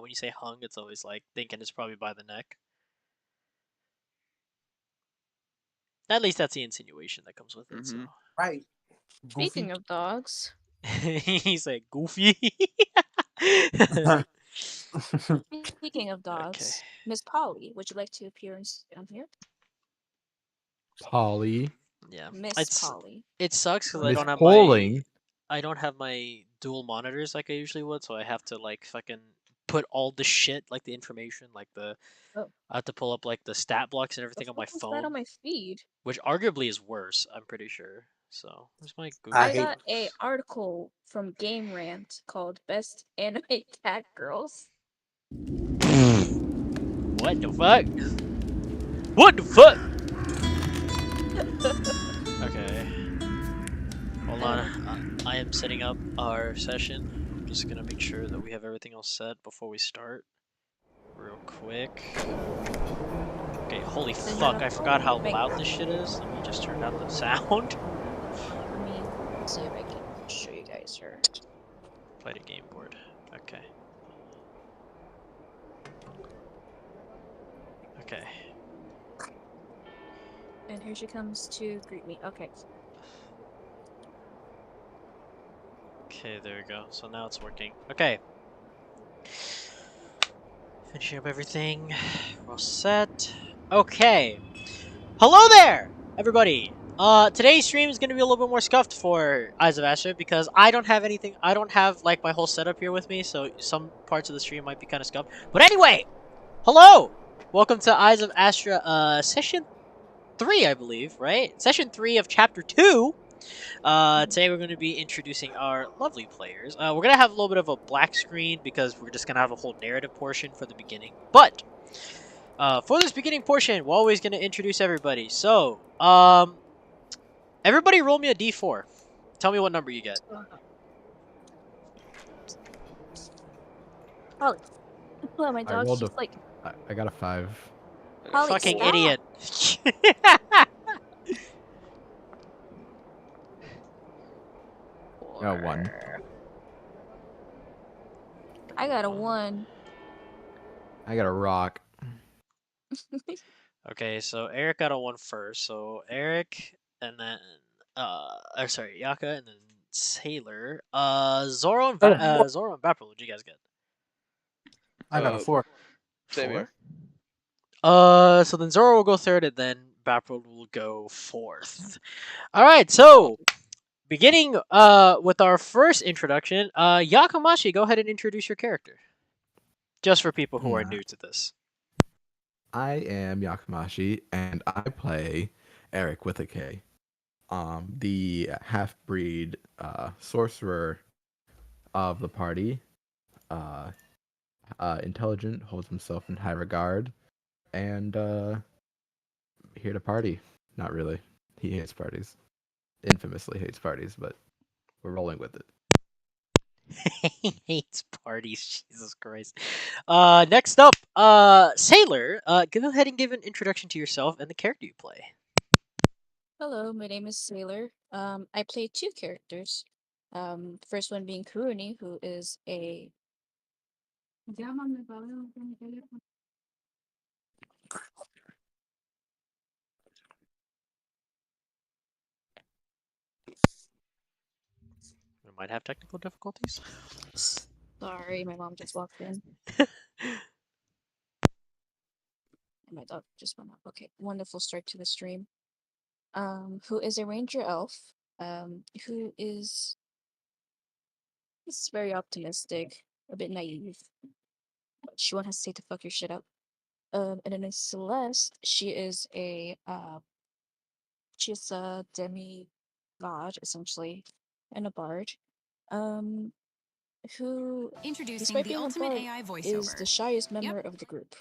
when you say hung, it's always like thinking it's probably by the neck. At least that's the insinuation that comes with it. So Right. Goofy. Speaking of dogs, he's like goofy. speaking of Okay. dogs, Miss Polly, would you like to appear on here? Polly. Yeah. Miss Polly. It sucks because Miss Polling. I don't have my dual monitors like I usually would, so I have to like fucking put all the shit, like the information, like the Oh, I have to pull up like the stat blocks and the everything on my fuck was that on phone, my feed? which arguably is worse. I'm pretty sure. So where's my Google? I I hate- got a article from Game Rant called "Best Anime Cat Girls." What the fuck? What the fuck? Okay. Hold on. I am setting up our session. I'm just gonna make sure that we have everything all set before we start. Real quick. Okay, holy fuck, I forgot how loud this shit is. Let me just turn down the sound. Let me see if I can show you guys her. Play the game board. Okay. Okay. And here she comes to greet me. Okay. Okay, there we go. So now it's working. Okay. Finishing up everything. We're all set. Okay. Hello there, everybody. Today's stream is going to be a little bit more scuffed for Eyes of Astra because I don't have anything. I don't have like my whole setup here with me, so some parts of the stream might be kind of scuffed. But anyway, hello. Welcome to Eyes of Astra, session 3, I believe, right? Session 3 of chapter 2. Today we're going to be introducing our lovely players. We're going to have a little bit of a black screen because we're just going to have a whole narrative portion for the beginning. But for this beginning portion, we're always going to introduce everybody. So, everybody roll me a d4. Tell me what number you get. Polly. Hello, my I dog's rolled just like I got a 5. Polly, Fucking stop. idiot. Got 1. I got a 1. I got a rock. Okay, so Eric got a 1 first. So Eric, and then or sorry, Yaka, and then Sailor. Zoro and Zoro and Bapper, what'd you guys get? I got a 4. Same here. So then Zoro will go third, and then Bapper will go fourth. All right, so beginning with our first introduction, Yakamashi, go ahead and introduce your character, just for people who are new to this. I am Yakamashi, and I play Eric with a K. The half-breed sorcerer of the party. Intelligent, holds himself in high regard, and here to party. Not really. He hates parties. Infamously hates parties, but we're rolling with it. He hates parties, Jesus Christ. Next up, Sailor, go ahead and give an introduction to yourself and the character you play. Hello, my name is Sailor. I play 2 characters. First one being Kuruni, who is a We might have technical difficulties. Sorry, my mom just walked in. And my dog just went up. Okay, wonderful start to the stream. Who is a ranger elf, who is very optimistic, a bit naive. But she won't hesitate to fuck your shit up. And then there's Celeste, she's a demigod, essentially, and a bard. Who Introducing despite the being a ultimate bard, AI voiceover. is the shyest member of the group.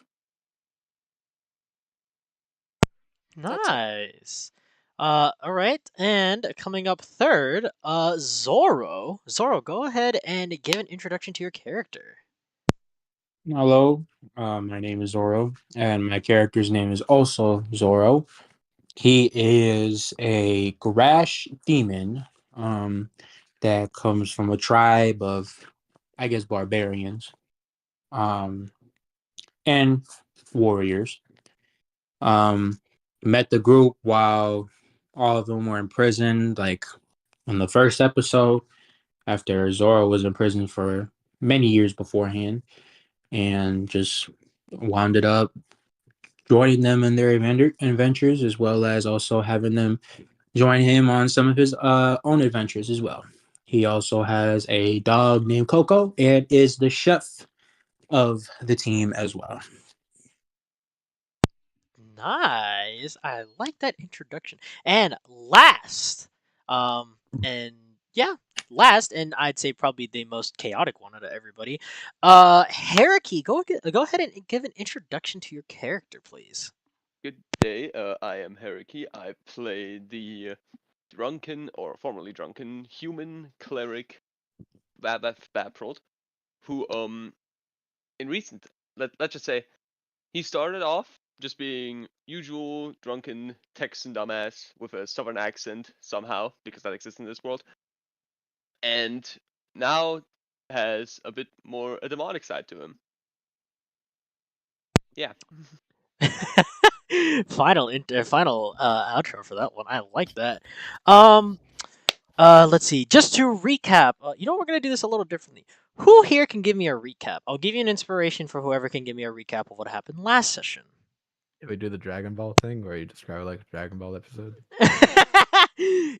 Nice. All right, and coming up third, Zoro. Zoro, go ahead and give an introduction to your character. Hello, my name is Zoro, and my character's name is also Zoro. He is a Grash demon that comes from a tribe of, I guess, barbarians. um, and warriors. Um, Met the group while all of them were in prison. Like in the first episode, after Zoro was in prison for many years beforehand, and just wound up joining them in their adventures, as well as also having them join him on some of his own adventures as well. He also has a dog named Coco and is the chef of the team as well. Nice. I like that introduction. And last, and yeah, last, and I'd say probably the most chaotic one out of everybody. Hariki, go ahead and give an introduction to your character, please. Good day. I am Hariki. I play the drunken, or formerly drunken, human cleric Baprod, who in recent let's just say he started off just being usual drunken Texan dumbass with a southern accent somehow, because that exists in this world, and now has a bit more a demonic side to him. Yeah. Final outro for that one. I like that. Let's see. Just to recap, you know we're gonna do this a little differently. Who here can give me a recap? I'll give you an inspiration for whoever can give me a recap of what happened last session. Did we do the Dragon Ball thing where you describe it like a Dragon Ball episode?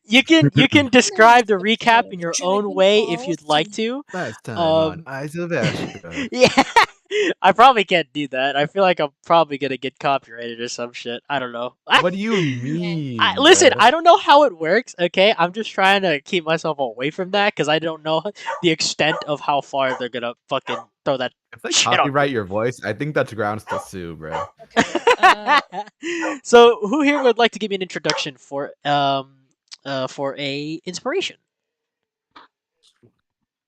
You can describe the recap in your own Dragon way if Ball you'd like to. Last time on Um, Eyes of Astra. yeah, I probably can't do that. I feel like I'm probably gonna get copyrighted or some shit. I don't know. What do you mean? Listen, bruh? I don't know how it works. Okay, I'm just trying to keep myself away from that because I don't know the extent of how far they're gonna fucking throw that If they shit on copyright me. your voice, I think that's grounds to sue, bro. Okay. So, who here would like to give me an introduction for a inspiration?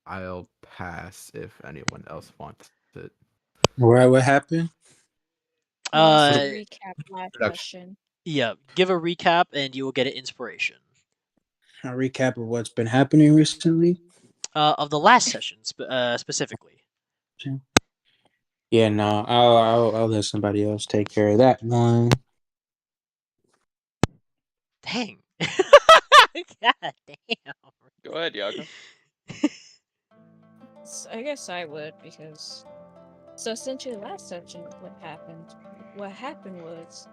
I'll pass if anyone else wants it. What happened? Let's Uh, recap last Introduction. session. yeah, give a recap and you will get an inspiration. A recap of what's been happening recently. Of the last session specifically. Yeah, no, I'll let somebody else take care of that one. Dang. God damn. Go ahead, Yaga. So I guess I would, because so essentially last session what happened was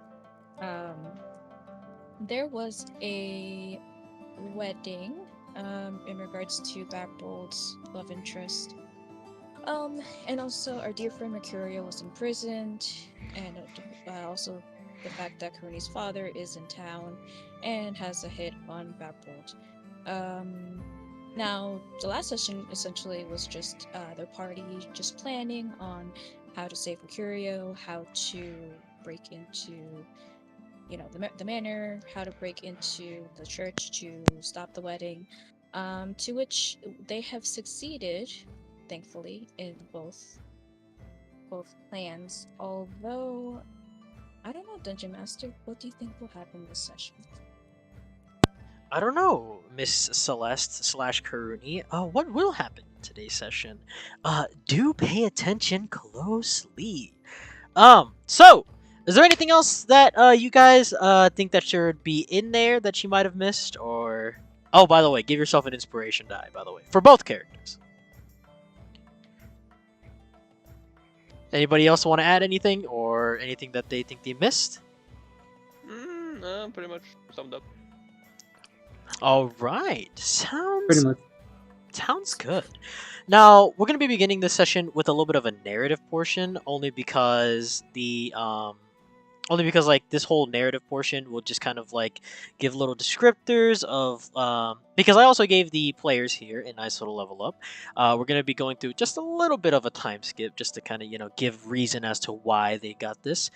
there was a wedding in regards to Backbold's love interest. And also our dear friend Mercurio was imprisoned, and also the fact that Karuni's father is in town and has a hit on Backbold. Now, the last session essentially was just their party just planning on how to save Mercurio, how to break into, the manor, how to break into the church to stop the wedding, to which they have succeeded, thankfully, in both plans. Although, I don't know, Dungeon Master, what do you think will happen this session? I don't know, Miss Celeste / Karuni. What will happen in today's session? Do pay attention closely. So is there anything else that you guys think that should be in there that you might have missed, or? Oh, by the way, give yourself an inspiration die. By the way, for both characters. Anybody else want to add anything or anything that they think they missed? Pretty much summed up. All right, Pretty much. sounds good. Now we're gonna be beginning this session with a little bit of a narrative portion, only because like this whole narrative portion will just kind of like give little descriptors of because I also gave the players here a nice little level up. We're gonna be going through just a little bit of a time skip just to kind of give reason as to why they got this.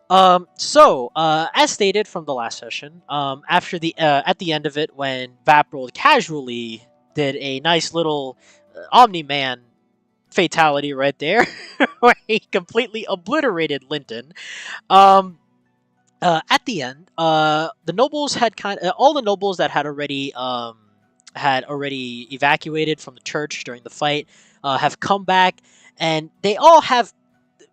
So, as stated from the last session, after at the end of it, when Vaprold casually did a nice little Omni-Man fatality right there, where he completely obliterated Linton. At the end, the nobles had all the nobles that had already evacuated from the church during the fight have come back and they all have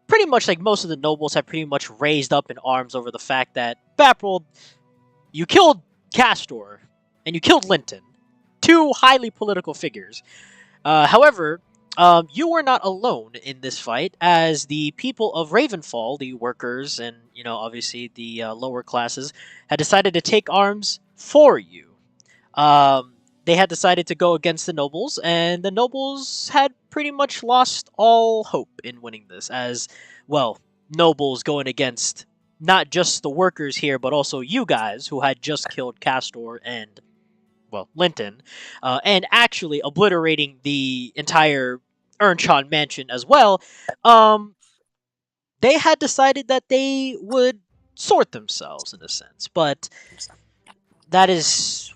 pretty much, like, most of the nobles have pretty much raised up in arms over the fact that Baprold, you killed Castor and you killed Linton, two highly political figures. However, you were not alone in this fight, as the people of Ravenfall, the workers and, obviously the lower classes, had decided to take arms for you. They had decided to go against the nobles, and the nobles had pretty much lost all hope in winning this, as, well, nobles going against not just the workers here, but also you guys, who had just killed Castor and, well, Linton, and actually obliterating the entire Ernchon mansion as well. They had decided that they would sort themselves in a sense, but that is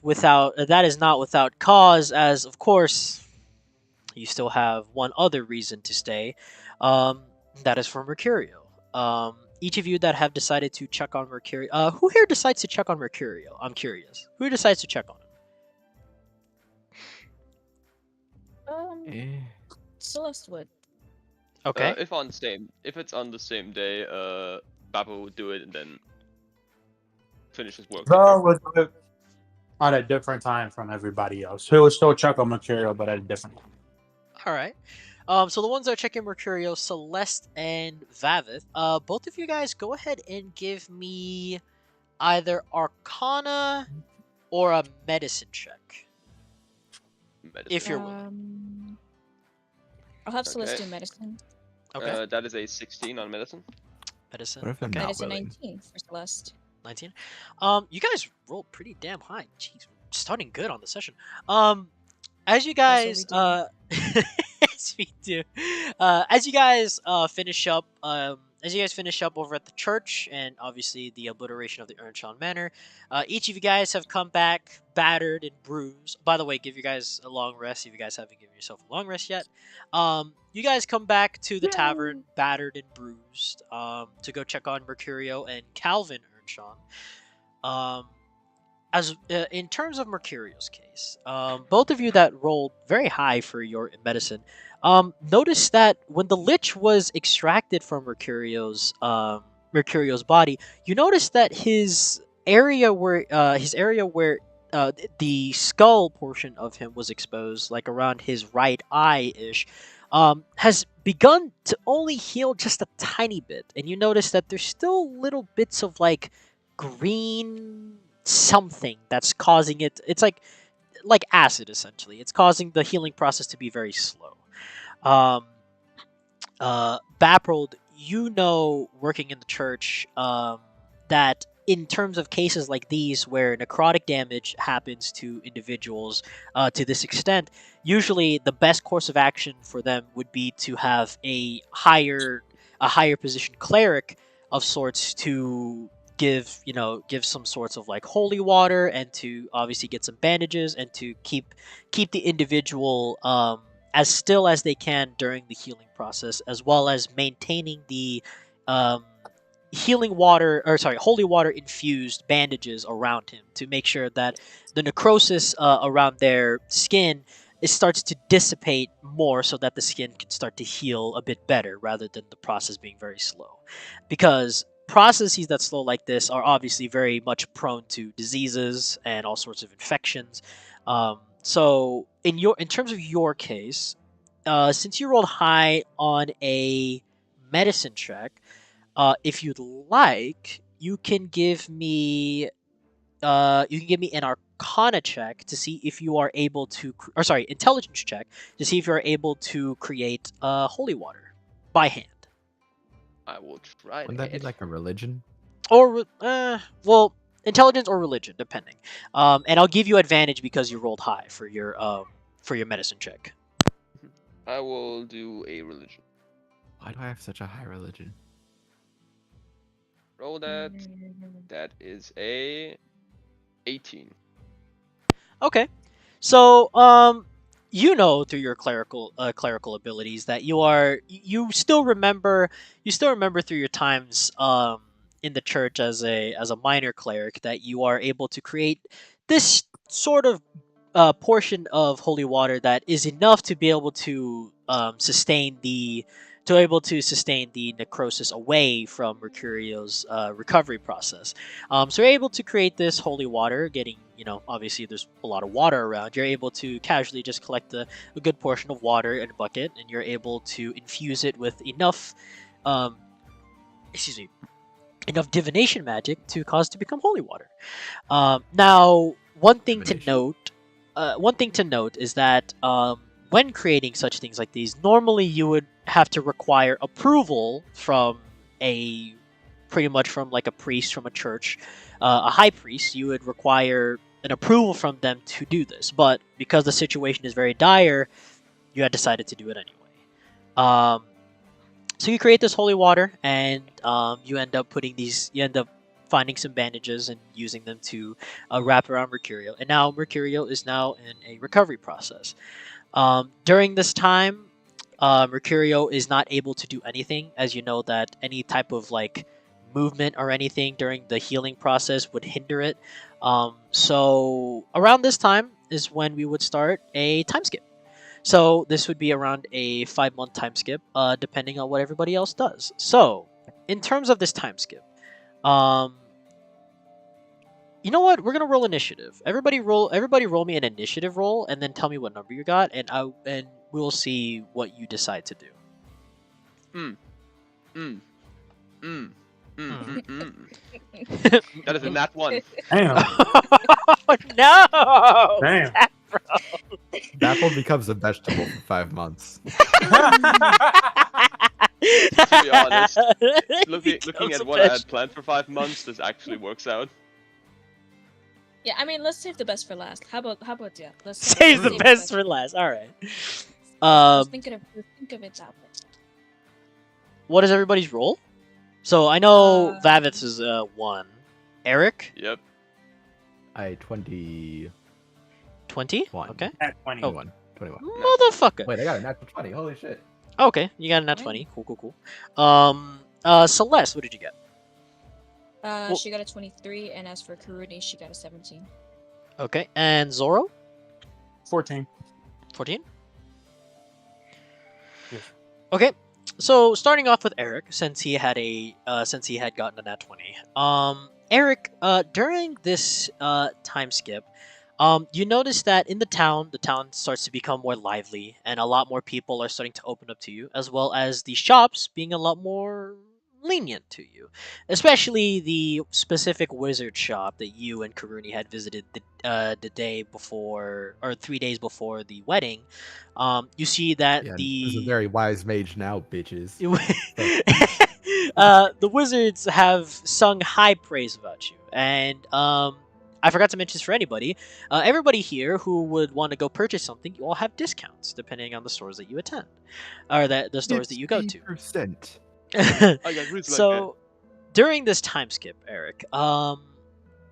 not without cause, as of course you still have one other reason to stay. Um, that is for Mercurio. Each of you that have decided to check on Mercurio, who here decides to check on Mercurio? I'm curious. Who decides to check on him? Eh. Celeste would. Okay. If it's on the same day, Babo would do it and then finish his work. Zoro would do it at a different time from everybody else. He would still check on material, but at a different time. All right. So the ones that are checking Mercurio, Celeste and Vavith. Both of you guys, go ahead and give me either Arcana or a Medicine check, Medicine. if you're willing. I'll have Celeste Okay. do medicine. Okay. That is a 16 on medicine. Medicine. What if I'm Okay. not Medicine willing? 19 for Celeste. 19. You guys rolled pretty damn high. Jeez, starting good on the session. As you guys, That's what as we do, as you guys finish up, over at the church, and obviously the obliteration of the Ernchon Manor, each of you guys have come back battered and bruised. By the way, give you guys a long rest if you guys haven't given yourself a long rest yet. You guys come back to the tavern battered and bruised, to go check on Mercurio and Calvin Ernchon. As in terms of Mercurio's case, both of you that rolled very high for your medicine, noticed that when the lich was extracted from Mercurio's body, you noticed that his area where the skull portion of him was exposed, like around his right eye ish, has begun to only heal just a tiny bit, and you notice that there's still little bits of like green something that's causing it. It's like acid essentially. It's causing the healing process to be very slow. Baprold, working in the church, that in terms of cases like these where necrotic damage happens to individuals to this extent, usually the best course of action for them would be to have a higher position cleric of sorts to give some sorts of like holy water, and to obviously get some bandages, and to keep the individual as still as they can during the healing process, as well as maintaining the holy water infused bandages around him, to make sure that the necrosis around their skin starts to dissipate more, so that the skin can start to heal a bit better, rather than the process being very slow. Because processes that slow like this are obviously very much prone to diseases and all sorts of infections. So in terms of your case, since you rolled high on a medicine check, if you'd like, you can give me an Arcana check to see if you are able to, Intelligence check to see if you are able to create holy water by hand. I will try. Wouldn't that be like a religion? Or intelligence or religion, depending. And I'll give you advantage because you rolled high for your medicine check. I will do a religion. Why do I have such a high religion? Roll that. That is a 18. Okay, so through your clerical abilities that you still remember through your times in the church as a minor cleric, that you are able to create this sort of portion of holy water that is enough to be able to sustain the necrosis away from Mercurio's recovery process. So you're able to create this holy water, getting, obviously there's a lot of water around. You're able to casually just collect a good portion of water in a bucket, and you're able to infuse it with enough, excuse me, enough divination magic to cause it to become holy water. Now, Divination. one thing to note is that when creating such things like these, normally you would have to require approval from pretty much from like a priest from a church, a high priest. You would require an approval from them to do this, but because the situation is very dire, you had decided to do it anyway. So you create this holy water, and you end up finding some bandages and using them to wrap around Mercurio. And now Mercurio is now in a recovery process. During this time, Mercurio is not able to do anything, as you know that any type of like movement or anything during the healing process would hinder it. So around this time is when we would start a time skip. So this would be around a 5-month time skip, depending on what everybody else does. So in terms of this time skip, you know what? We're gonna roll initiative. Everybody roll me an initiative roll, and then tell me what number you got, and we'll see what you decide to do. That is a nat 1. Damn. No! Damn. Apple becomes a vegetable for 5 months. To be honest, It looking becomes at a what I had vegetable. planned for 5 months, this actually works out. Yeah, I mean, let's save the best for last. How about yeah? Let's Save the save best for last. All right. Let's think of it that way. What is everybody's roll? So I know Uh, Vavith's is 1. Eric, Yep. 21. 20. Okay. At 20. 21. Motherfucker. Wait, I got a natural 20. Holy shit. Okay, you got a nat 20. Cool. Celeste, what did you get? She got a 23, and as for Karuni, she got a 17. Okay, and Zoro, 14. 14. Yes. Okay, so starting off with Eric, since he had gotten a nat 20. Eric, during this time skip, you notice that in the town starts to become more lively, and a lot more people are starting to open up to you, as well as the shops being a lot more lenient to you, especially the specific wizard shop that you and Karuni had visited the day before, or 3 days before the wedding. You see that Yeah, this is a very wise mage now, bitches. the wizards have sung high praise about you, and I forgot to mention this for anybody. Everybody here who would want to go purchase something, you all have discounts depending on the stores that you attend, or the stores that you go to. 50%. I got roots So during this time skip, Eric,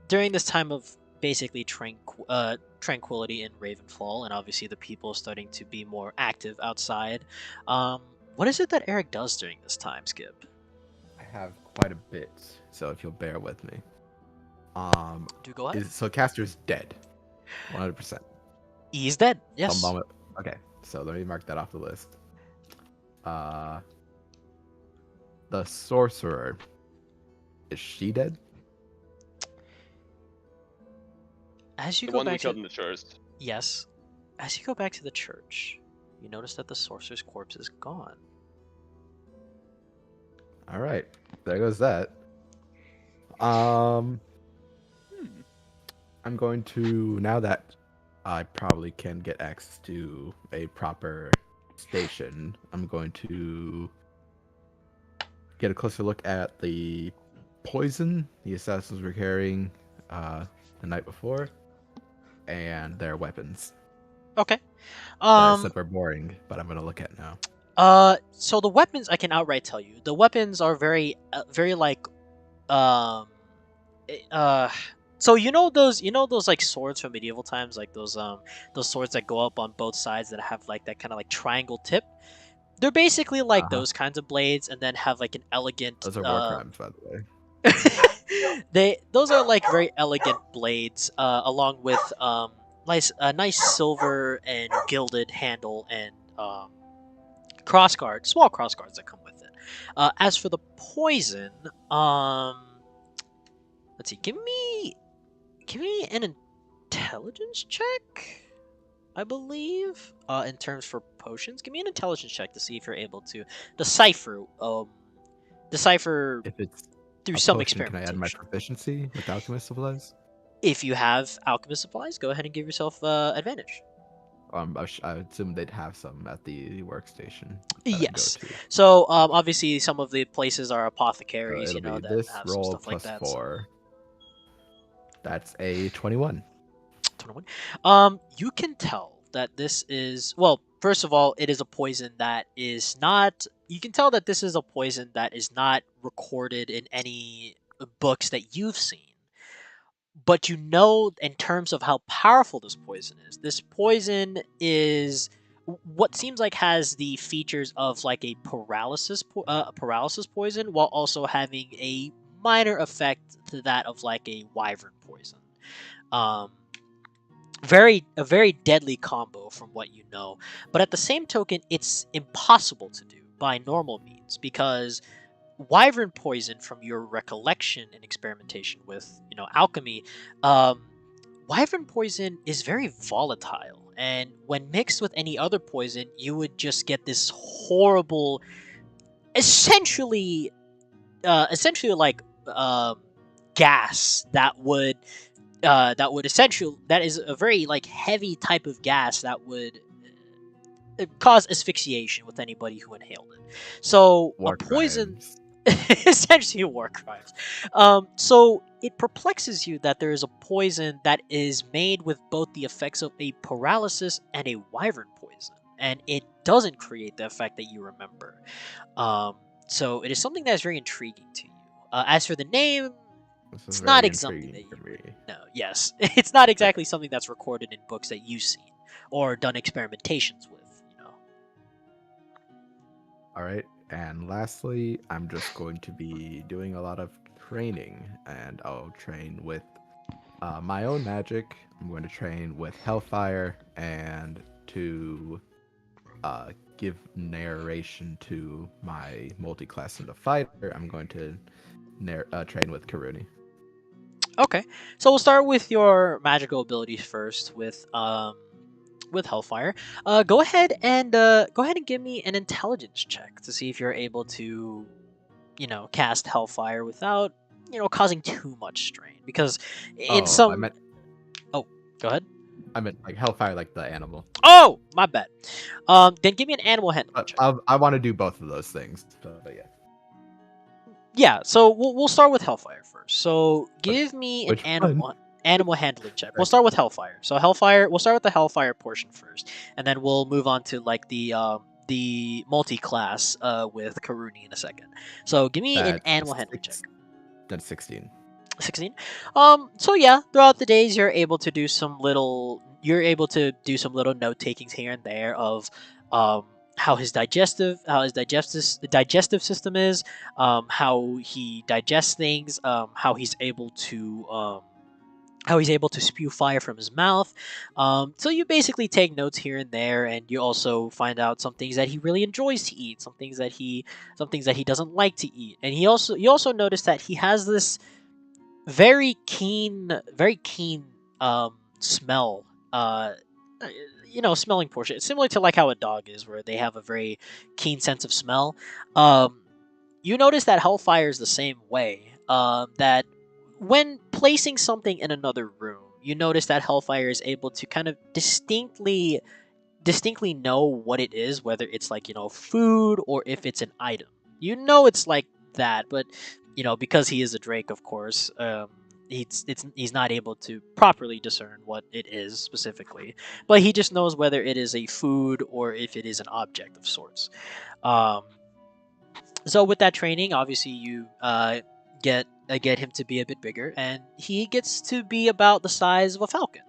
during this time of basically tranquility in Ravenfall, and obviously the people starting to be more active outside, what is it that Eric does during this time skip? I have quite a bit, so if you'll bear with me. Do go ahead. So Caster's dead. 100%. He's dead. Yes. A moment. Okay, so let me mark that off the list. The sorcerer. Is she dead? As you The go one we back killed to in the church. yes, as you go back to the church, you notice that the sorcerer's corpse is gone. All right, there goes that. I'm going to, now that I probably can get access to a proper station, I'm going to get a closer look at the poison the assassins were carrying the night before, and their weapons. Okay. That I said were boring, but I'm going to look at now. So the weapons, I can outright tell you, the weapons are very, very like, so you know those like swords from medieval times, like those swords that go up on both sides that have like that kind of like triangle tip. They're basically like those kinds of blades, and then have like an elegant. Those are war crimes, by the way. Those are like very elegant blades, along with a nice silver and gilded handle and crossguard, small crossguards that come with it. As for the poison, let's see. Give me an intelligence check, I believe. In terms for potions, give me an intelligence check to see if you're able to decipher If it's through a some potion, can I add my experimentation. proficiency with alchemist supplies? If you have alchemist supplies, go ahead and give yourself advantage. I assume they'd have some at the workstation that Yes. I go to. So obviously some of the places are So apothecaries, it'll be that this have some roll stuff like plus that. 4. That's a 21. 21. You can tell that this is, well, first of all, it is a poison that is not. You can tell that this is a poison that is not recorded in any books that you've seen. But you know, in terms of how powerful this poison is what seems like has the features of like a paralysis poison, while also having a minor effect to that of like a wyvern poison. Um, a very deadly combo from what you know, but at the same token, it's impossible to do by normal means because wyvern poison, from your recollection and experimentation with alchemy, um, wyvern poison is very volatile, and when mixed with any other poison, you would just get this horrible, essentially, essentially like gas that is a very like heavy type of gas that would cause asphyxiation with anybody who inhaled it. So a War poison, crimes. essentially war crimes. So it perplexes you that there is a poison that is made with both the effects of a paralysis and a wyvern poison, and it doesn't create the effect that you remember. Um, so it is something that is very intriguing to you. As for the name, This is it's not very something that intriguing you for would me. know. Yes, it's not exactly something that's recorded in books that you've seen or done experimentations with. All right. And lastly, I'm just going to be doing a lot of training, and I'll train with my own magic. I'm going to train with Hellfire, and to give narration to my multi-class in the fighter, I'm going to train with Karuni. Okay, so we'll start with your magical abilities first with Hellfire. Go ahead and give me an intelligence check to see if you're able to cast Hellfire without causing too much strain, because in Oh, I some. meant Oh, go ahead. like Hellfire, like the animal. Oh, my bad. Then give me an animal handling But check. I want to do both of those things. But yeah. Yeah, so we'll start with Hellfire first. So give me an Which one? animal handling check. We'll start with Hellfire. So Hellfire, we'll start with the Hellfire portion first, and then we'll move on to like the multi-class with Karuni in a second. So give me an That's animal handling check. That's 16. 16. So yeah, throughout the days you're able to do some little note takings here and there of how his digestive system is, how he digests things, how he's able to spew fire from his mouth. So you basically take notes here and there, and you also find out some things that he really enjoys to eat, some things that he doesn't like to eat, and you also notice that he has this very keen smell. Smelling portion. It's similar to like how a dog is, where they have a very keen sense of smell. Um, you notice that Hellfire is the same way. That when placing something in another room, you notice that Hellfire is able to kind of distinctly know what it is, whether it's like food or if it's an item. It's like that, but because he is a Drake, of course, he's not able to properly discern what it is specifically, but he just knows whether it is a food or if it is an object of sorts. Um, so with that training, obviously you get him to be a bit bigger, and he gets to be about the size of a falcon.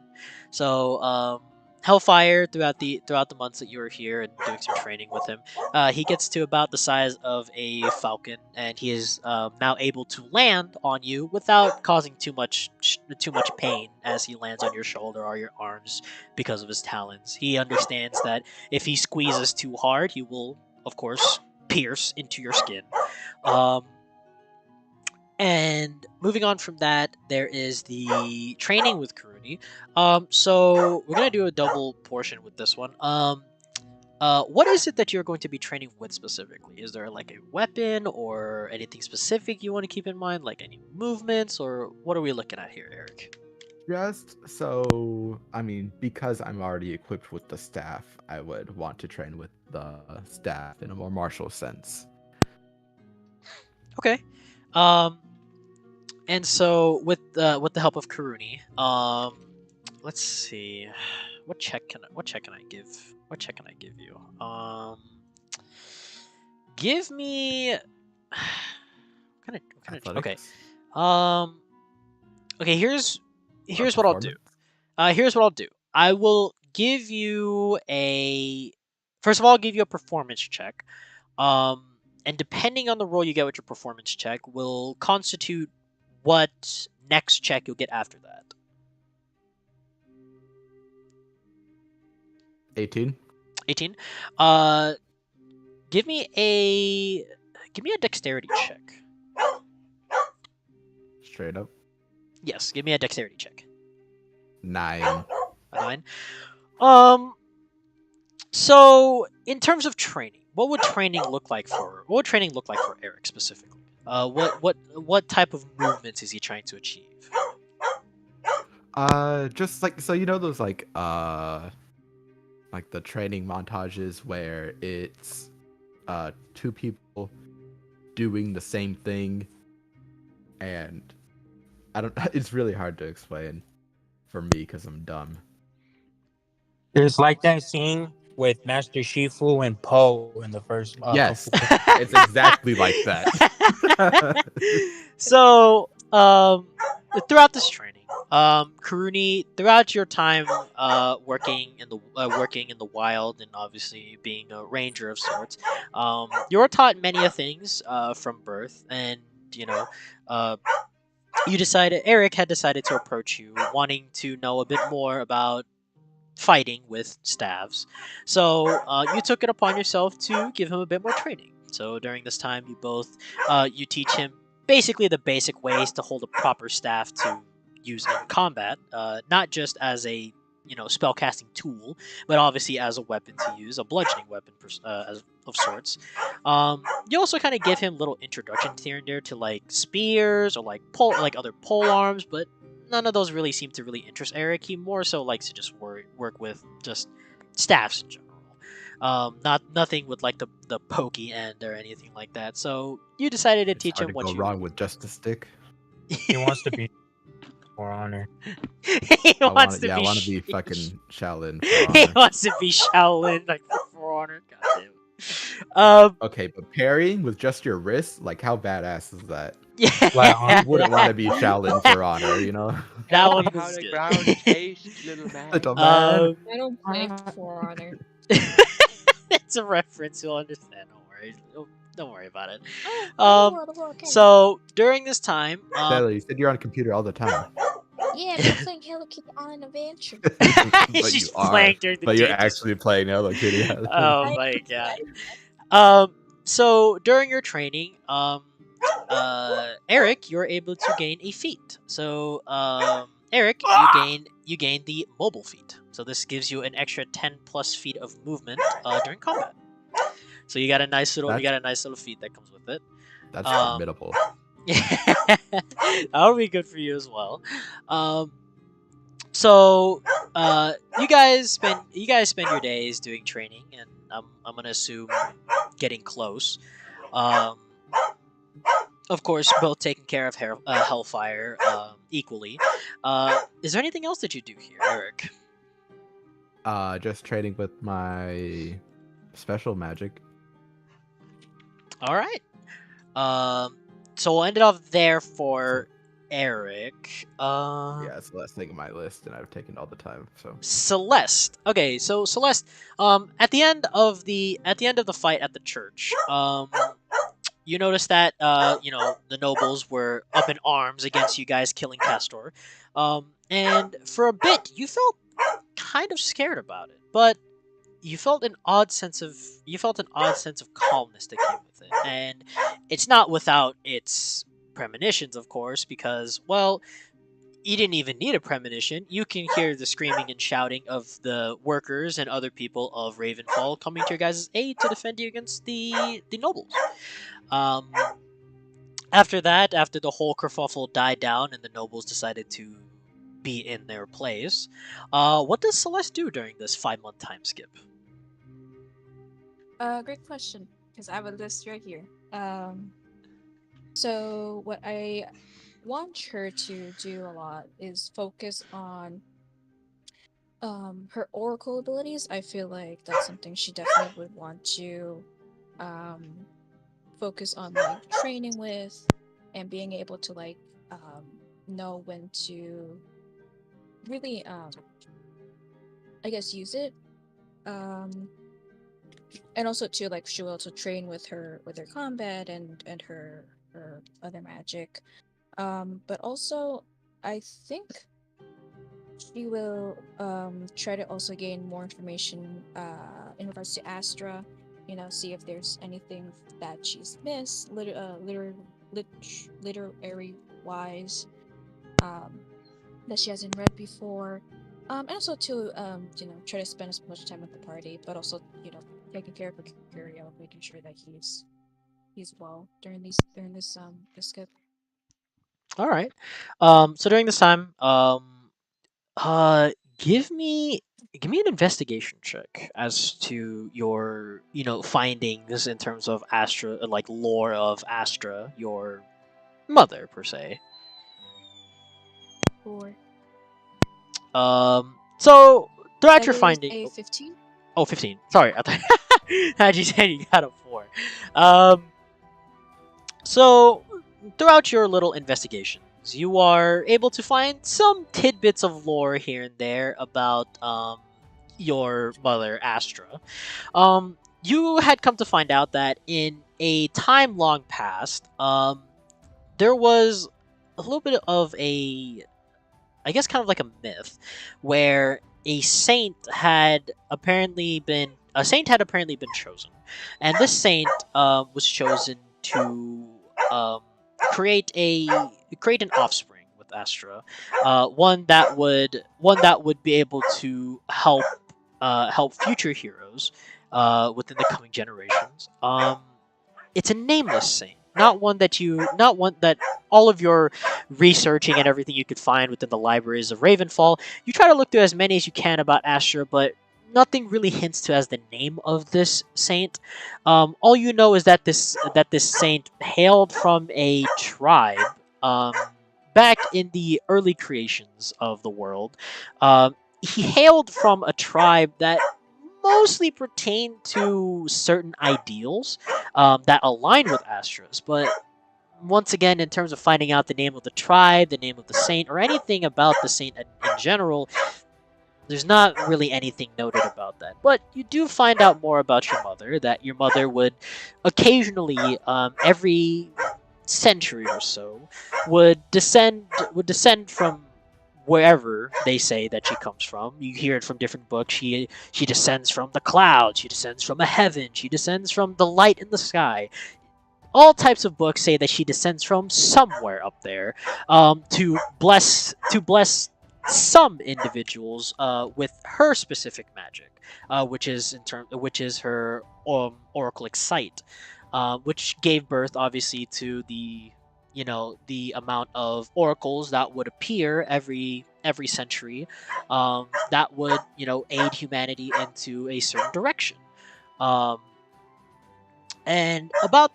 So Hellfire throughout the months that you were here and doing some training with him, he gets to about the size of a falcon, and he is now able to land on you without causing too much pain as he lands on your shoulder or your arms because of his talons. He understands that if he squeezes too hard, he will, of course, pierce into your skin. Um, and moving on from that, there is the training with Karuni. So we're gonna do a double portion with this one. What is it that you're going to be training with specifically? Is there like a weapon or anything specific you want to keep in mind, like any movements, or what are we looking at here, Eric? Just so, I mean, because I'm already equipped with the staff, I would want to train with the staff in a more martial sense. Okay. And so with the help of Karuni, let's see, what check can I give? What check can I give you? Give me. What kind of, okay. Athletics? Okay. Here's Or what I'll do. performance? Here's what I'll do. I will give you a. First of all, I'll give you a performance check. And depending on the roll you get with your performance check, will constitute what next check you'll get after that. 18? 18. Give me a dexterity check. Straight up. Yes, give me a dexterity check. 9. A 9. So in terms of training, what would training look like for Eric specifically? What type of movements is he trying to achieve? Just like, so those like the training montages where it's two people doing the same thing, and I don't it's really hard to explain for me because I'm dumb. It's like that scene with Master Shifu and Po in the first. Yes, couple- it's exactly like that. So, throughout this training, Karuni, throughout your time working in the wild and obviously being a ranger of sorts, you were taught many a things from birth, and uh, Eric had decided to approach you, wanting to know a bit more about fighting with staves. So you took it upon yourself to give him a bit more training. So during this time, you teach him basically the basic ways to hold a proper staff to use in combat, not just as a spell casting tool, but obviously as a weapon to use, a bludgeoning weapon of sorts. You also kind of give him little introductions here and there to like spears or like other pole arms, but none of those really seem to really interest Eric. He more so likes to just work with just staffs in general. Nothing with like the pokey end or anything like that. So you decided to It's teach hard him to what go you wrong with just a stick. He wants to be for honor. He I wants want to I be want to be fucking Shaolin for he honor. wants to be Shaolin like for honor. Goddamn. Okay, but parrying with just your wrist, like how badass is that? Yeah. Like, Who wouldn't want to be Shaolin for honor, you know? That Tell one me was how the good. ground tastes, little man. Little man. I don't play For Honor. It's a reference. You'll understand. Don't worry. Don't worry about it. Oh, Um, World of Warcraft. So during this time, Taylor, you said you're on a computer all the time. Yeah, but I'm playing Hello Kitty on an adventure. But she's you are. playing during the But you're day. actually playing Hello Kitty. Oh my god. So during your training, Eric, you're able to gain a feat. So, Eric, you gain the mobile feat. So this gives you an extra 10 plus feet of movement during combat. So you got a nice little feat that comes with it. That's formidable. Yeah, that'll be good for you as well. So you guys spend your days doing training, and I'm gonna assume getting close. Of course, both taking care of Hellfire equally. Is there anything else that you do here, Eric? Just trading with my special magic. All right. So we'll end it off there for Eric. Yeah, it's the last thing on my list, and I've taken all the time. So Celeste. Okay, so Celeste. At the end of the fight at the church, you notice that the nobles were up in arms against you guys killing Castor, and for a bit you felt kind of scared about it, but you felt an odd sense of calmness that came with it, and it's not without its premonitions, of course, because well, you didn't even need a premonition. You can hear the screaming and shouting of the workers and other people of Ravenfall coming to your guys' aid to defend you against the nobles. Um, After that, after the whole kerfuffle died down and the nobles decided to be in their place, what does Celeste do during this 5 month time skip? Great question, because I have a list right here. So what I want her to do a lot is focus on her oracle abilities. I feel like that's something she definitely would want to um focus on, like training with and being able to like know when to really I guess use it. Um and also to like she will also train with her combat and her other magic. But also I think she will try to also gain more information in regards to Astra, see if there's anything that she's missed literary wise, um that she hasn't read before. And also to try to spend as much time with the party, but also taking care of Curio, making sure that he's well during this skip. All right. So during this time, uh, give me an investigation check as to your findings in terms of Astra, like lore of Astra, your mother per se. Or So throughout that your is finding, a 15. oh, 15. Sorry, I thought how'd you say you got a 4? Um, so throughout your little investigations, you are able to find some tidbits of lore here and there about your mother, Astra. You had come to find out that in a time long past, there was a little bit of I guess kind of like a myth, where a saint had apparently been chosen, and this saint was chosen to um, create an offspring with Astra, one that would be able to help future heroes within the coming generations. It's a nameless saint, not one that all of your researching and everything you could find within the libraries of Ravenfall. You try to look through as many as you can about Astra, but nothing really hints to as the name of this saint. All you know is that this saint hailed from a tribe um, back in the early creations of the world. He hailed from a tribe that mostly pertained to certain ideals that align with Astra's, but once again, in terms of finding out the name of the tribe, the name of the saint, or anything about the saint in general, there's not really anything noted about that. But you do find out more about your mother, that your mother would occasionally, every century or so, would descend from wherever they say that she comes from. You hear it from different books. She descends from the clouds. She descends from a heaven. She descends from the light in the sky. All types of books say that she descends from somewhere up there, to bless some individuals with her specific magic, which is her oracleic sight, which gave birth obviously to the amount of oracles that would appear every century, that would aid humanity into a certain direction. Um, and about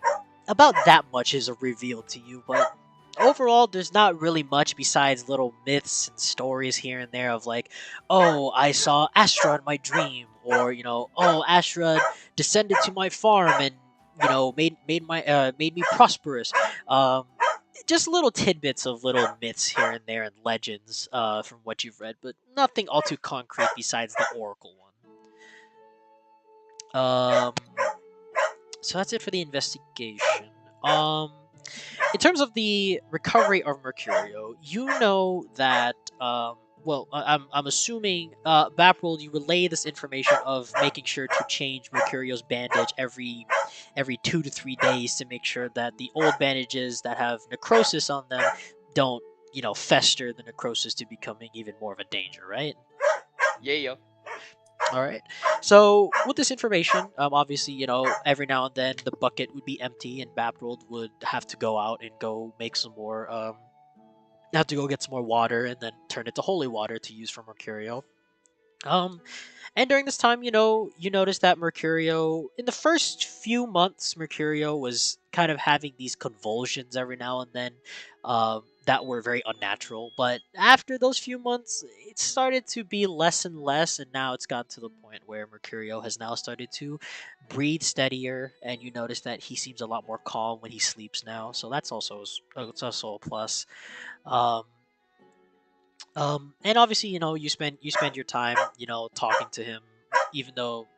that much is revealed to you, but overall there's not really much besides little myths and stories here and there of like, oh, I saw Astra in my dream, or oh, Astra descended to my farm and made me prosperous. um just little tidbits of little myths here and there and legends from what you've read, but nothing all too concrete besides the Oracle one. So that's it for the investigation. In terms of the recovery of Mercurio, you know that I'm assuming Baprold, you relay this information of making sure to change Mercurio's bandage every 2 to 3 days to make sure that the old bandages that have necrosis on them don't fester the necrosis to becoming even more of a danger, right? Yeah. All right. So with this information, obviously, every now and then the bucket would be empty, and Baprold would have to go out and go make some more. Have to go get some more water, and then turn it to holy water to use for Mercurio. Um, and during this time, you notice that Mercurio, in the first few months, Mercurio was kind of having these convulsions every now and then that were very unnatural. But after those few months, it started to be less and less, and now it's gotten to the point where Mercurio has now started to breathe steadier, and you notice that he seems a lot more calm when he sleeps now. So it's also a plus. Um, and obviously, you spend your time, talking to him, even though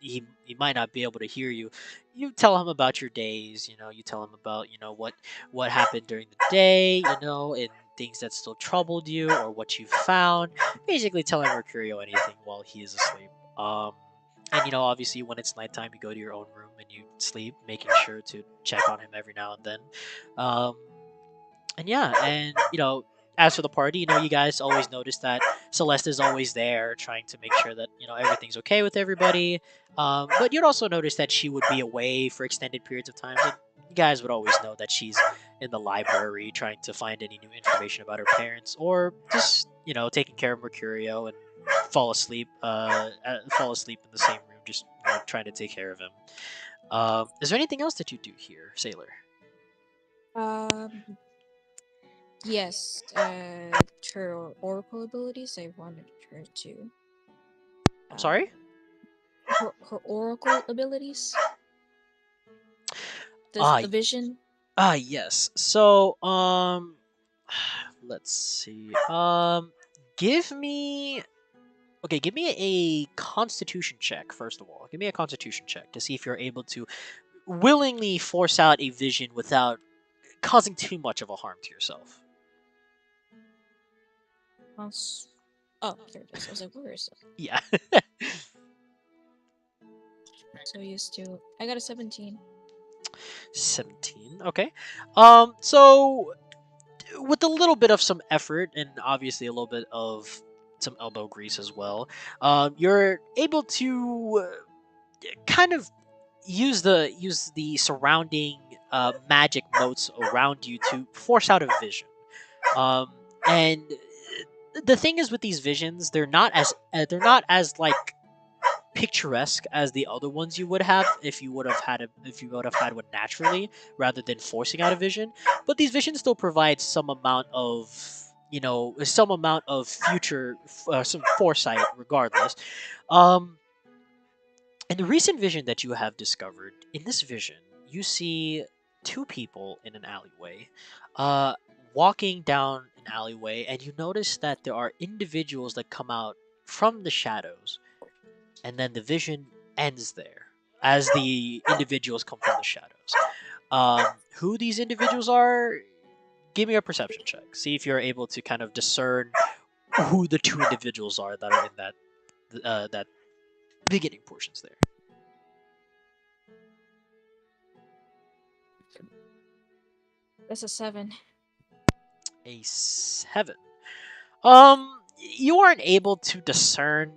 he might not be able to hear you. You tell him about your days. You tell him about what happened during the day. And things that still troubled you or what you found. Basically, telling Mercurio anything while he is asleep. And obviously, when it's nighttime, you go to your own room and you sleep, making sure to check on him every now and then. Um, and yeah, and as for the party, you guys always notice that Celeste is always there, trying to make sure that everything's okay with everybody. But you'd also notice that she would be away for extended periods of time. And you guys would always know that she's in the library trying to find any new information about her parents, or just taking care of Mercurio and fall asleep in the same room, just trying to take care of him. Is there anything else that you do here, Sailor? Um, yes, her oracle abilities, I wanted her to. I'm sorry. Her oracle abilities? Ah, The vision? yes. So, let's see. Give me a constitution check first of all. Give me a constitution check to see if you're able to willingly force out a vision without causing too much of a harm to yourself. Oh, here it is. I was like, where is it? Yeah. So used to. I got a 17. 17. Okay. So with a little bit of some effort and obviously a little bit of some elbow grease as well, you're able to kind of use the surrounding magic motes around you to force out a vision. And the thing is with these visions, they're not as like picturesque as the other ones you would have if you would have had one naturally rather than forcing out a vision. But these visions still provide some amount of future, some foresight, regardless. Um, and the recent vision that you have discovered, in this vision, you see two people in an alleyway, uh, walking down an alleyway, and you notice that there are individuals that come out from the shadows, and then the vision ends there as the individuals come from the shadows. Who these individuals are? Give me a perception check. See if you're able to kind of discern who the two individuals are that are in that beginning portions there. That's a 7. A 7. You aren't able to discern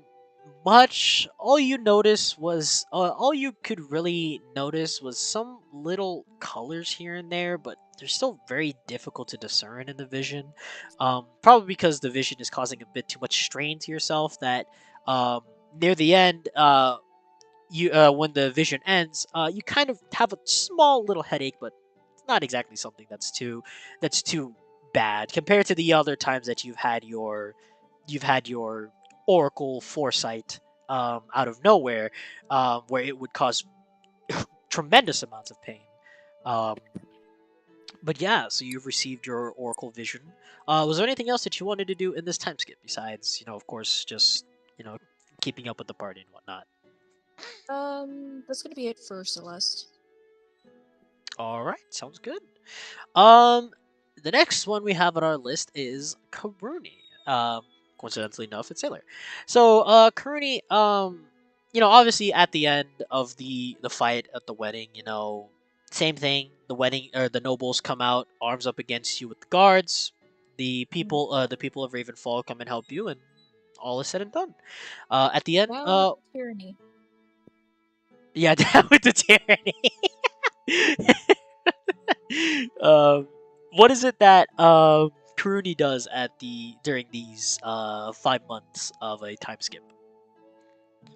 much. All you could really notice was some little colors here and there, but they're still very difficult to discern in the vision. Probably because the vision is causing a bit too much strain to yourself. That near the end, you when the vision ends, you kind of have a small little headache, but it's not exactly something that's too bad compared to the other times that you've had your oracle foresight out of nowhere, where it would cause tremendous amounts of pain. Um, But yeah, so you've received your Oracle Vision. Was there anything else that you wanted to do in this time skip besides, of course, just keeping up with the party and whatnot? That's gonna be it for Celeste. All right, sounds good. Um, the next one we have on our list is Karuni. Coincidentally enough, it's Sailor. So, Karuni, obviously at the end of the fight at the wedding, same thing. The wedding or the nobles come out, arms up against you with the guards. The people of Ravenfall come and help you, and all is said and done. At the end, Down with tyranny. yeah, down with the tyranny. um, what is it that Karuni does during these 5 months of a time skip?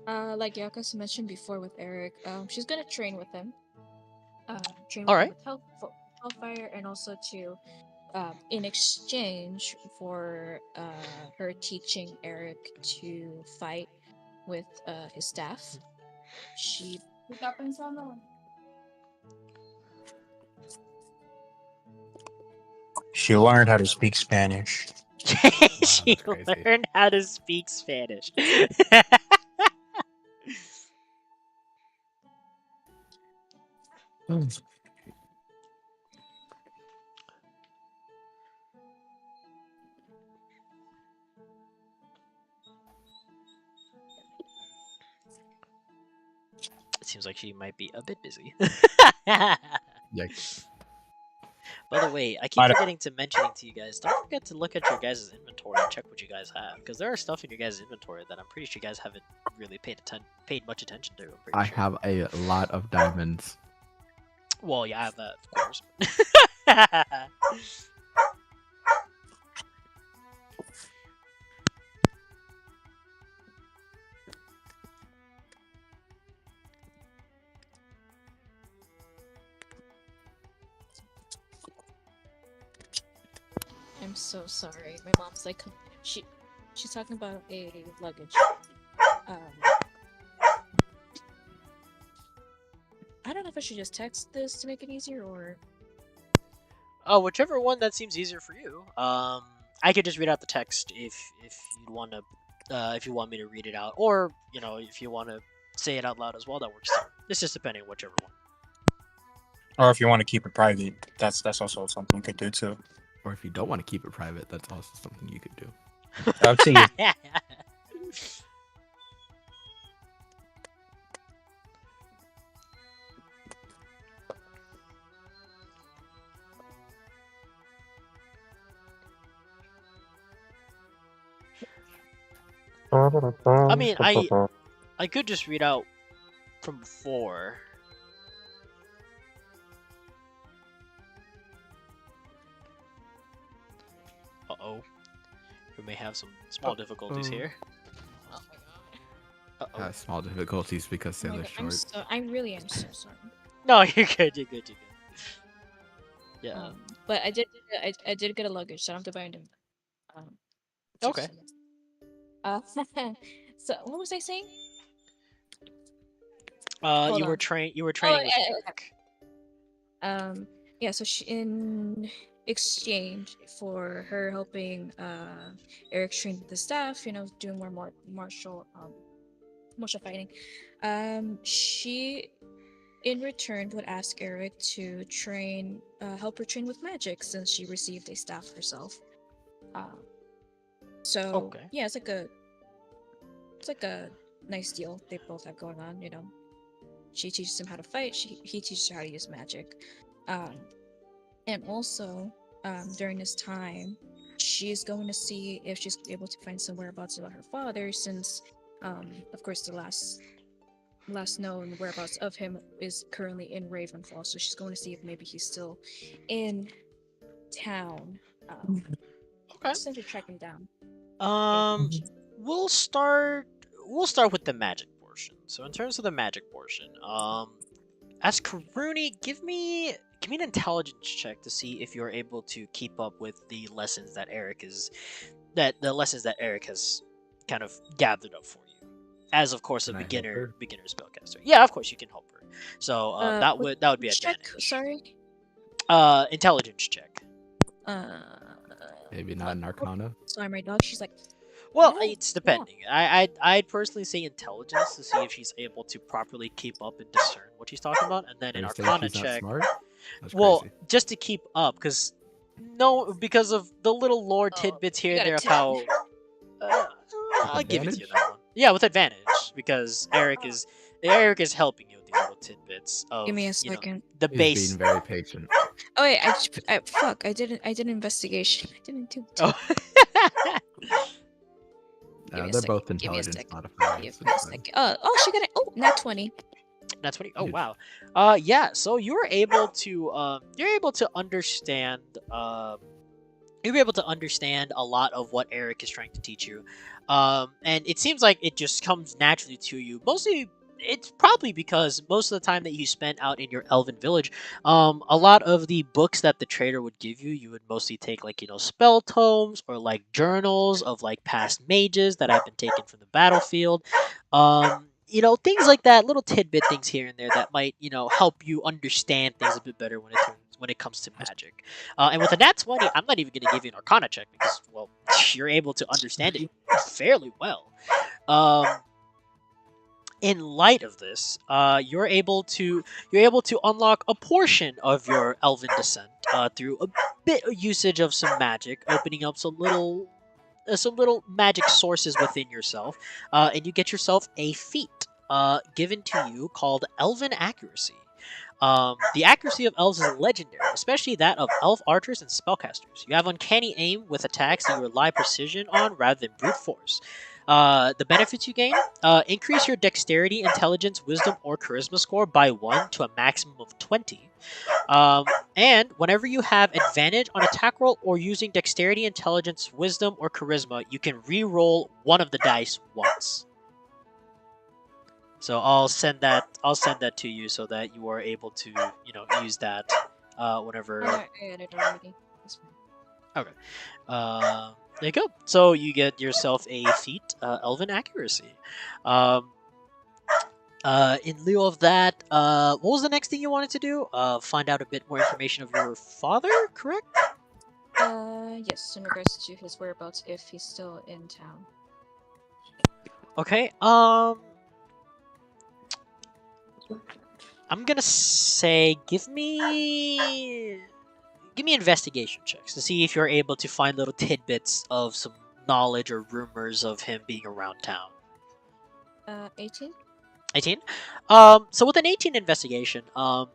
Like Yakas mentioned before with Eric, she's gonna train with him. Train All with him right. with Hellfire, and also to, in exchange for her teaching Eric to fight with his staff, she. She learned how to speak Spanish. She that's crazy. learned how to speak Spanish. It seems like she might be a bit busy. Yikes. By the way, I keep Might have- forgetting to mention to you guys, don't forget to look at your guys' inventory and check what you guys have. Because there are stuff in your guys' inventory that I'm pretty sure you guys haven't really paid much attention to. I'm pretty I sure. have a lot of diamonds. Well, yeah, I have that, of course. I'm so sorry. My mom's like, she's talking about a luggage. Um, I don't know if I should just text this to make it easier or. Oh, whichever one that seems easier for you. I could just read out the text if you want to, if you want me to read it out, or if you want to say it out loud as well, that works too. It's just depending on whichever one. Or if you want to keep it private, that's also something you could do too. Or if you don't want to keep it private, that's also something you could do. Up to you. I mean, I could just read out from before. Uh-oh. We may have some small difficulties here. Oh my god. Uh-oh. Small difficulties because Oh my Sailor's god, short. I really am so sorry. No, you're good, you're good, you're good. Yeah. But I did get a luggage, so I don't have to buy a new one. Okay. So what was I saying? You Hold were on. training with yeah, Eric. Yeah, so in exchange for her helping Eric train the staff, doing more martial fighting, she in return would ask Eric to help her train with magic since she received a staff herself. So Okay. yeah, it's like a nice deal they both have going on. She teaches him how to fight. He teaches her how to use magic. And also, during this time, she's going to see if she's able to find some whereabouts about her father, since, of course, the last known whereabouts of him is currently in Ravenfall. So she's going to see if maybe he's still in town. Okay. Since you're tracking down. We'll start with the magic portion. So in terms of the magic portion, as Karuni, give me an intelligence check to see if you're able to keep up with the lessons that Eric has kind of gathered up for you. As of course a Can I help beginner her? spellcaster. Yeah, of course you can help her. So that What would be check? advantage. Sorry. Intelligence check. Maybe not an Arcana. So I'm right dog. She's like, Well, no, it's yeah. depending. I'd personally say intelligence to see if she's able to properly keep up and discern what she's talking about, and then Are an you saying Arcana she's not check. smart? That's Well, crazy. just to keep up, because of the little lore tidbits here you and got a there of 10. how. Uh, I'll give it to you advantage? that one. Yeah, with advantage, because Eric is helping you with these little tidbits of Give me a you know second. the He's base. being very patient. Oh wait, fuck. I did investigation. I didn't do. Oh. Give me a They're second. both Give me a intelligence second. modifiers. Give me a second. She got it. Oh, nat 20. That's what. Oh Huge. wow. Yeah. So you're able to understand. You'll be able to understand a lot of what Eric is trying to teach you. And it seems like it just comes naturally to you. Mostly, it's probably because most of the time that you spent out in your elven village, a lot of the books that the trader would give you, you would mostly take like, spell tomes or like journals of like past mages that have been taken from the battlefield. Things like that, little tidbit things here and there that might, help you understand things a bit better when it comes to magic. And with a nat 20, I'm not even going to give you an Arcana check because, well, you're able to understand it fairly well. In light of this, you're able to unlock a portion of your elven descent through a bit of usage of some magic, opening up some little magic sources within yourself, and you get yourself a feat given to you called Elven Accuracy. The accuracy of elves is legendary, especially that of elf archers and spellcasters. You have uncanny aim with attacks that you rely precision on rather than brute force. The benefits you gain: increase your dexterity, intelligence, wisdom, or charisma score by 1 to a maximum of 20. And whenever you have advantage on attack roll or using dexterity, intelligence, wisdom, or charisma, you can re-roll one of the dice once. So I'll send that to you so that you are able to use that whenever. I got it already. It's fine. Okay. There you go. So you get yourself a feat, Elven Accuracy. In lieu of that, what was the next thing you wanted to do? Find out a bit more information of your father, correct? Yes, in regards to his whereabouts, if he's still in town. Okay. I'm gonna say give me investigation checks to see if you're able to find little tidbits of some knowledge or rumors of him being around town. 18. 18. So with an 18 investigation,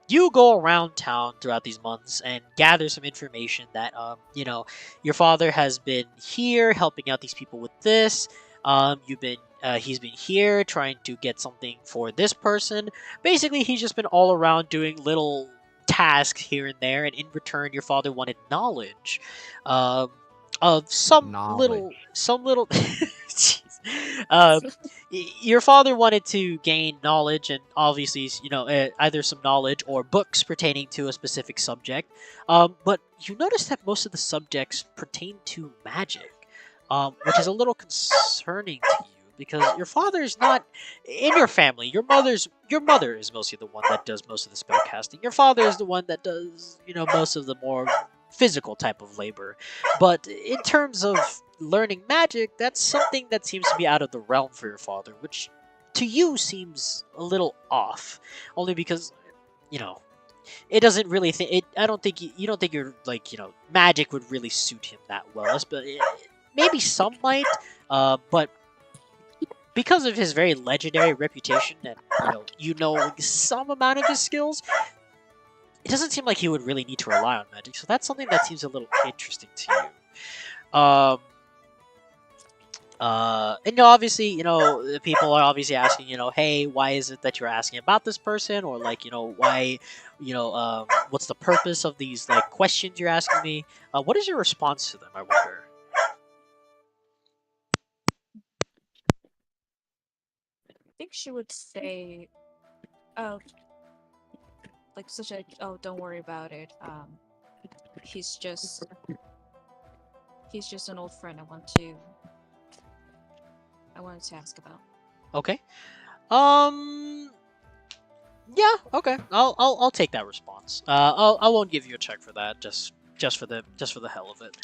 you go around town throughout these months and gather some information that your father has been here helping out these people with this. He's been here trying to get something for this person. Basically, he's just been all around doing little tasks here and there, and in return, your father wanted knowledge, of some little. Jeez. Your father wanted to gain knowledge, and obviously, either some knowledge or books pertaining to a specific subject. But you notice that most of the subjects pertain to magic, which is a little concerning to you because your father is not in your family. Your mother is mostly the one that does most of the spell casting. Your father is the one that does most of the more physical type of labor. But in terms of learning magic, that's something that seems to be out of the realm for your father, which to you seems a little off. Only because, it doesn't really think it. I don't think you don't think you're like magic would really suit him that well. But maybe some might, but because of his very legendary reputation and like, some amount of his skills, it doesn't seem like he would really need to rely on magic. So that's something that seems a little interesting to you. And obviously, people are obviously asking, hey, why is it that you're asking about this person, or like, why, what's the purpose of these like questions you're asking me? What is your response to them? I wonder. I think she would say, oh, like such a, oh, don't worry about it. He's just an old friend. I wanted to ask about. Okay. Yeah, okay. I'll take that response. I won't give you a check for that. Just for the hell of it.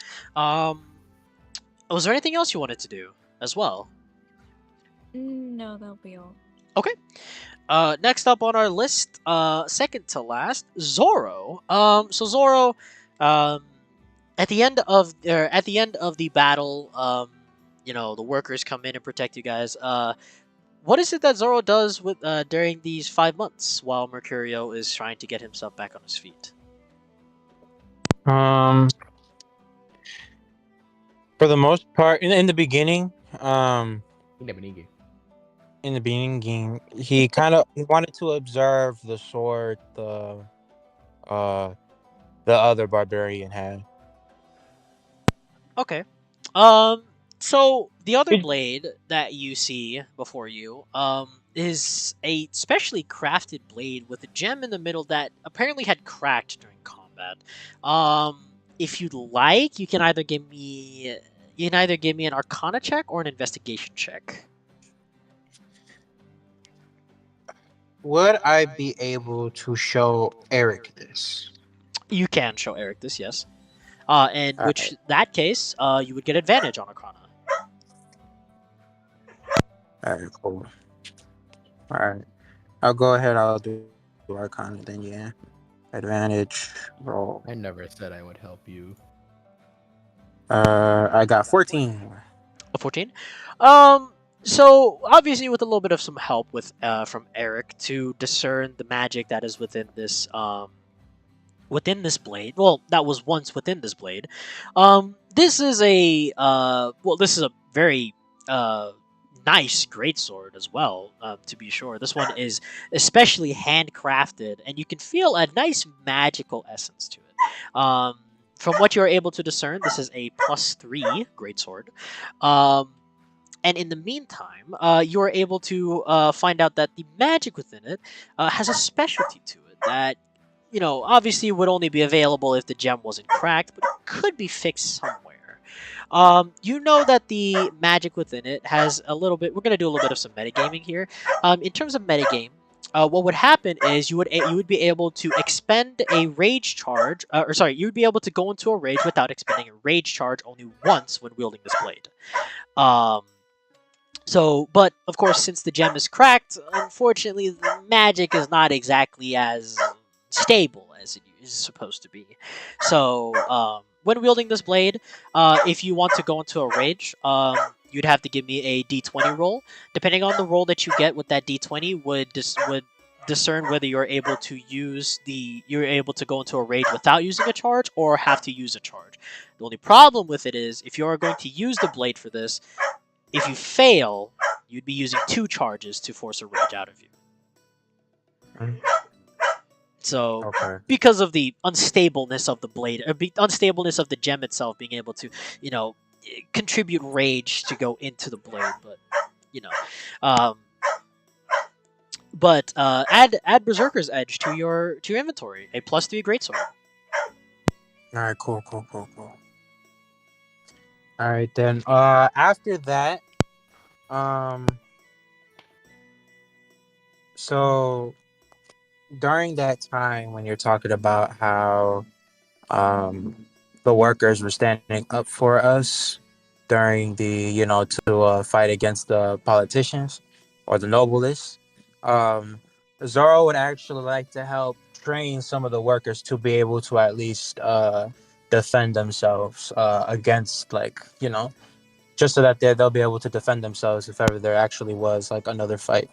Was there anything else you wanted to do as well? No, that'll be all. Okay. Next up on our list, second to last, Zoro. So Zoro, um, at the end of the battle, the workers come in and protect you guys. What is it that Zoro does with during these 5 months while Mercurio is trying to get himself back on his feet? Um, for the most part, in the beginning, in the beginning, he wanted to observe the sword uh the other barbarian had. Okay. Um. So the other It- blade that you see before you, is a specially crafted blade with a gem in the middle that apparently had cracked during combat. If you'd like, you can either give me an Arcana check or an Investigation check. Would I be able to show Eric this? You can show Eric this, yes. In All which right, that case, you would get advantage on Arcana. all right, cool. All right, I'll go ahead. I'll do Arcana then. Yeah, advantage roll. I never said I would help you. I got 14. A 14. So obviously, with a little bit of some help with from Eric to discern the magic that is within this blade. Well, that was once within this blade. This is a very uh nice greatsword as well. To be sure, this one is especially handcrafted, and you can feel a nice magical essence to it. From what you're able to discern, this is a +3 greatsword. Um, and in the meantime, you are able to find out that the magic within it has a specialty to it that, obviously would only be available if the gem wasn't cracked, but it could be fixed somewhere. You know that the magic within it has a little bit. We're gonna do a little bit of some metagaming here. In terms of metagame, what would happen is you would be able to expend a rage charge, or sorry, you would be able to go into a rage without expending a rage charge only once when wielding this blade. Um, but of course, since the gem is cracked, unfortunately, the magic is not exactly as stable as it is supposed to be. So, when wielding this blade, if you want to go into a rage, you'd have to give me a d20 roll. Depending on the roll that you get with that d20, would discern whether you're able to go into a rage without using a charge or have to use a charge. The only problem with it is if you are going to use the blade for this, if you fail, you'd be using 2 charges to force a rage out of you. Mm. So, Okay. because of the unstableness of the blade, or unstableness of the gem itself being able to, contribute rage to go into the blade, but you know, um, add Berserker's Edge to your inventory, a +3 greatsword. All right, cool. All right, then. After that, um, so during that time when you're talking about how um the workers were standing up for us during the to fight against the politicians or the nobles, um, Zoro would actually like to help train some of the workers to be able to at least defend themselves against just so that they'll be able to defend themselves if ever there actually was like another fight.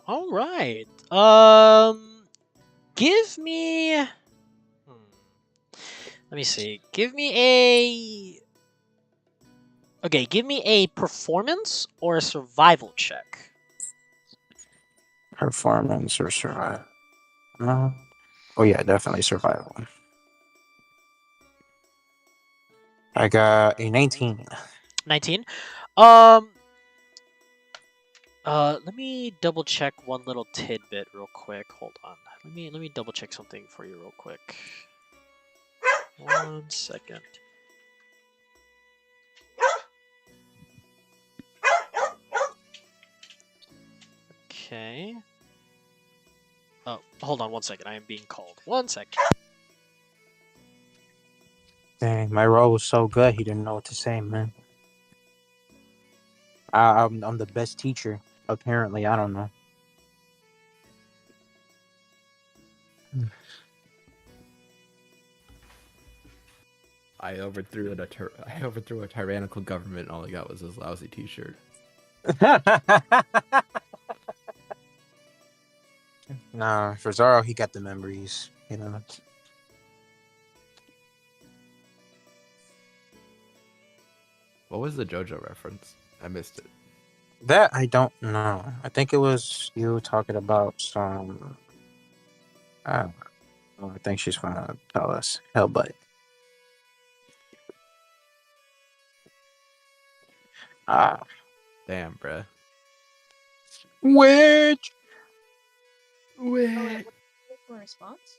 All right. Give me. Let me see. Give me a performance or a survival check. Performance or survival? Oh yeah, definitely survival. I got a 19. 19. Let me double check one little tidbit real quick. Hold on. Let me double check something for you real quick. 1 second. Okay. Oh, hold on 1 second. I am being called. 1 second. Dang, my role was so good. He didn't know what to say, man. I'm the best teacher. Apparently, I don't know. I overthrew I overthrew a tyrannical government. All I got was this lousy T-shirt. Nah, for Zoro, he got the memories. You know. What was the JoJo reference? I missed it. That I don't know. I think it was you talking about some. I think she's gonna tell us. Hell, but ah, Damn, bruh. which Wait, for a response?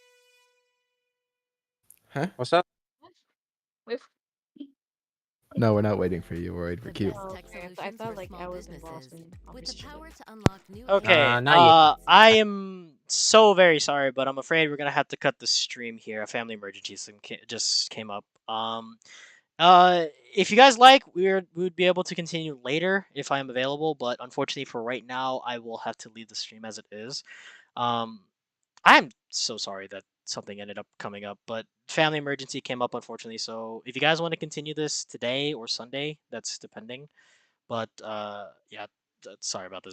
Huh? what's up? Wait. No, we're not waiting for you. We're waiting for The Q. best Oh, tech okay. I solutions thought for like I small was involved businesses. in With the conversation. power to unlock new Okay. Not yet. I am so very sorry, but I'm afraid we're gonna have to cut the stream here. A family emergency just came up. If you guys like, we would be able to continue later if I am available, but unfortunately for right now, I will have to leave the stream as it is. Um, I'm so sorry that something ended up coming up, but family emergency came up unfortunately. So if you guys want to continue this today or Sunday, that's depending. But yeah, sorry about this.